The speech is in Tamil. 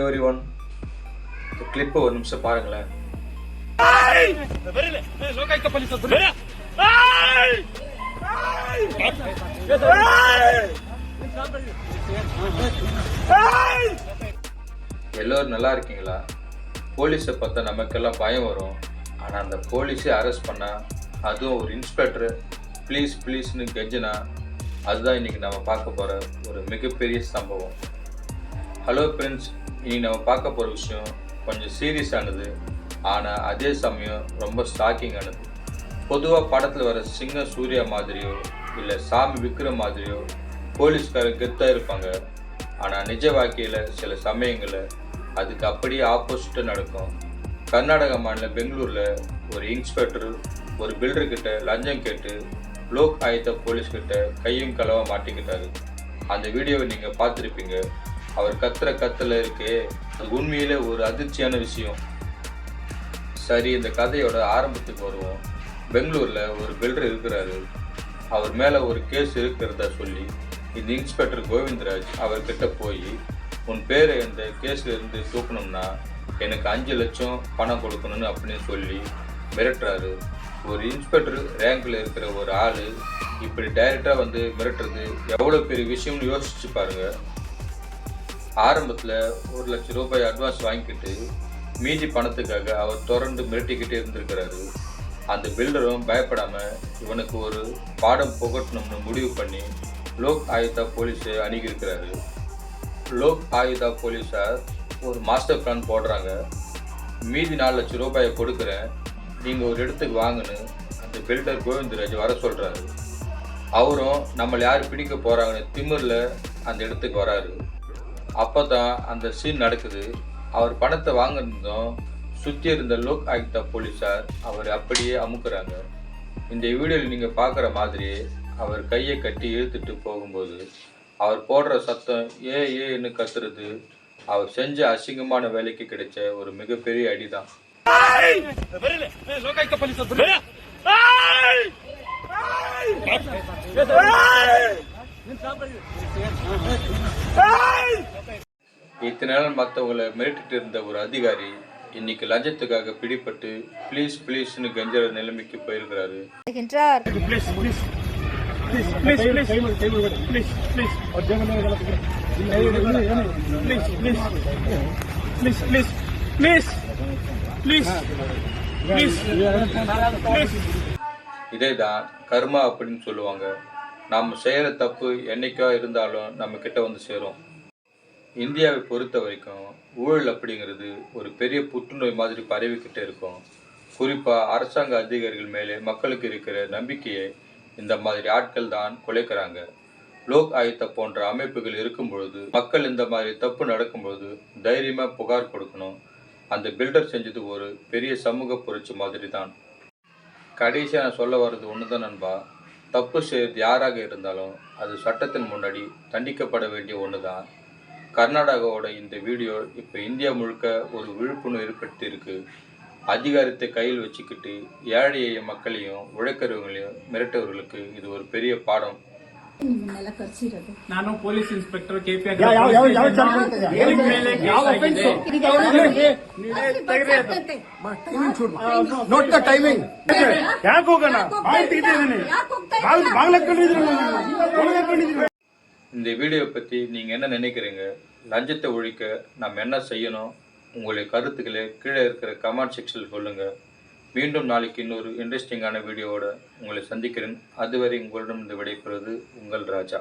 எவ்ரிஒன், இந்த கிளிப்பை ஒரு நிமிஷம் பாருங்களேன். எல்லோரும் நல்லா இருக்கீங்களா? போலீஸை பார்த்தா நமக்கெல்லாம் பயம் வரும். ஆனால் அந்த போலீஸை அரெஸ்ட் பண்ணா, அதுவும் ஒரு இன்ஸ்பெக்டர் ப்ளீஸ் ப்ளீஸ்னு கெஞ்சினா, அதுதான் இன்னைக்கு நம்ம பார்க்க போகிற ஒரு மிகப்பெரிய சம்பவம். ஹலோ ஃப்ரெண்ட்ஸ், இன்னைக்கு நம்ம பார்க்க போகிற விஷயம் கொஞ்சம் சீரியஸானது, ஆனால் அதே சமயம் ரொம்ப ஷாக்கிங்கானது. பொதுவாக படத்தில் வர சிங்கம் சூர்யா மாதிரியோ இல்லை சாமி விக்ரம் மாதிரியோ போலீஸ்காரர் கெத்தாக இருப்பாங்க. ஆனால் நிஜ வாழ்க்கையில் சில சமயங்களில் அதுக்கு அப்படியே ஆப்போசிட்டாக நடக்கும். கர்நாடக மாநிலம் பெங்களூரில் ஒரு இன்ஸ்பெக்டர் ஒரு பில்டர்கிட்ட லஞ்சம் கேட்டு லோக் ஆயுத போலீஸ்கிட்ட கையும் களவாக மாட்டிக்கிட்டாரு. அந்த வீடியோவை நீங்கள் பார்த்துருப்பீங்க. அவர் கத்துல இருக்கே, அது உண்மையிலே ஒரு அதிர்ச்சியான விஷயம். சரி, இந்த கதையோட ஆரம்பத்துக்கு வருவோம். பெங்களூரில் ஒரு பில்டர் இருக்கிறாரு. அவர் மேலே ஒரு கேஸ் இருக்கிறதா சொல்லி இந்த இன்ஸ்பெக்டர் கோவிந்தராஜ் அவர்கிட்ட போய், உன் பேரை இந்த கேஸில் இருந்து தூக்கணும்னா எனக்கு 5 லட்சம் பணம் கொடுக்கணும்னு அப்படின்னு சொல்லி மிரட்டுறாரு. ஒரு இன்ஸ்பெக்டர் ரேங்கில் இருக்கிற ஒரு ஆள் இப்படி டைரெக்டாக வந்து மிரட்டுறது எவ்வளோ பெரிய விஷயம்னு யோசிச்சு பாருங்க. ஆரம்பத்தில் 1 லட்சம் ரூபாய் அட்வான்ஸ் வாங்கிக்கிட்டு மீதி பணத்துக்காக அவர் தொடர்ந்து மிரட்டிக்கிட்டே இருந்திருக்கிறாரு. அந்த பில்டரும் பயப்படாமல் இவனுக்கு ஒரு பாடம் புகட்டணும்னு முடிவு பண்ணி லோக் ஆயுதா போலீஸை அணுகியிருக்கிறாரு. லோக் ஆயுதா போலீஸார் ஒரு மாஸ்டர் பிளான் போடுறாங்க. மீதி 4 லட்சம் ரூபாயை கொடுக்குறேன், நீங்கள் ஒரு இடத்துக்கு வாங்கன்னு அந்த பில்டர் கோவிந்தராஜ் வர சொல்கிறாரு. அவரும் நம்மளை யார் பிடிக்க போகிறாங்கன்னு திமிரில் அந்த இடத்துக்கு வராரு. அப்போ தான் அந்த சீன் நடக்குது. அவர் பணத்தை வாங்கினதும் சுற்றி இருந்த லோக் ஆயுதா போலீஸார் அவர் அப்படியே அமுக்குறாங்க. இந்த வீடியோவில் நீங்கள் பார்க்குற மாதிரியே அவர் கையை கட்டி இழுத்துட்டு போகும்போது அவர் போடுற சத்தம் ஏன்னு கத்துறது அவர் செஞ்ச அசிங்கமான வேலைக்கு கிடைச்ச ஒரு மிகப்பெரிய அடிதான். இத்தனை நாள் மற்றவங்களை மிரட்டிட்டு இருந்த ஒரு அதிகாரி இன்னைக்கு லஞ்சத்துக்காக பிடிபட்டு ப்ளீஸ் ப்ளீஸ்னு கெஞ்சற நிலைமைக்கு போயிருக்கிறாரு. இதேதான் கர்மா அப்படின்னு சொல்லுவாங்க. நாம் செய்யற தப்பு என்னைக்கா இருந்தாலும் நம்ம கிட்ட வந்து சேரும். இந்தியாவை பொறுத்த வரைக்கும் ஊழல் அப்படிங்கிறது ஒரு பெரிய புற்றுநோய் மாதிரி பரவிக்கிட்டே இருக்கும். குறிப்பாக அரசாங்க அதிகாரிகள் மேலே மக்களுக்கு இருக்கிற நம்பிக்கையை இந்த மாதிரி ஆட்கள் தான் குலைக்கிறாங்க. லோக் ஆயுதா போன்ற அமைப்புகள் இருக்கும் பொழுது மக்கள் இந்த மாதிரி தப்பு நடக்கும்பொழுது தைரியமாக புகார் கொடுக்கணும். அந்த பில்டர் செஞ்சது ஒரு பெரிய சமூக புரட்சி மாதிரி தான். கடைசியாக நான் சொல்ல வர்றது ஒன்று தான் நண்பா, தப்பு செய்வது யாராக இருந்தாலும் அது சட்டத்தின் முன்னாடி தண்டிக்கப்பட வேண்டிய ஒன்று தான். கர்நாடகாவோட இந்த வீடியோ இப்போ இந்தியா முழுக்க ஒரு விழிப்புணர்வு ஏற்படுத்தி இருக்கு. அதிகாரத்தை கையில் வச்சுக்கிட்டு ஏழைய மக்களையும் உழைக்கிறவங்களையும் மிரட்டவர்களுக்கு இது ஒரு பெரிய பாடம். ನಾನು police inspector KPR note the timing ಯಾಕೆ ಹೋಗೋಣ இந்த வீடியோ பற்றி நீங்கள் என்ன நினைக்கிறீங்க? லஞ்சத்தை ஒழிக்க நம்ம என்ன செய்யணும்? உங்களுடைய கருத்துக்களை கீழே இருக்கிற கமெண்ட் செக்ஷனில் சொல்லுங்கள். மீண்டும் நாளைக்கு இன்னொரு இன்ட்ரெஸ்டிங்கான வீடியோவோட உங்களை சந்திக்கிறேன். அதுவரை உங்களிடம் இந்த விடைபெறுவது உங்கள் ராஜா.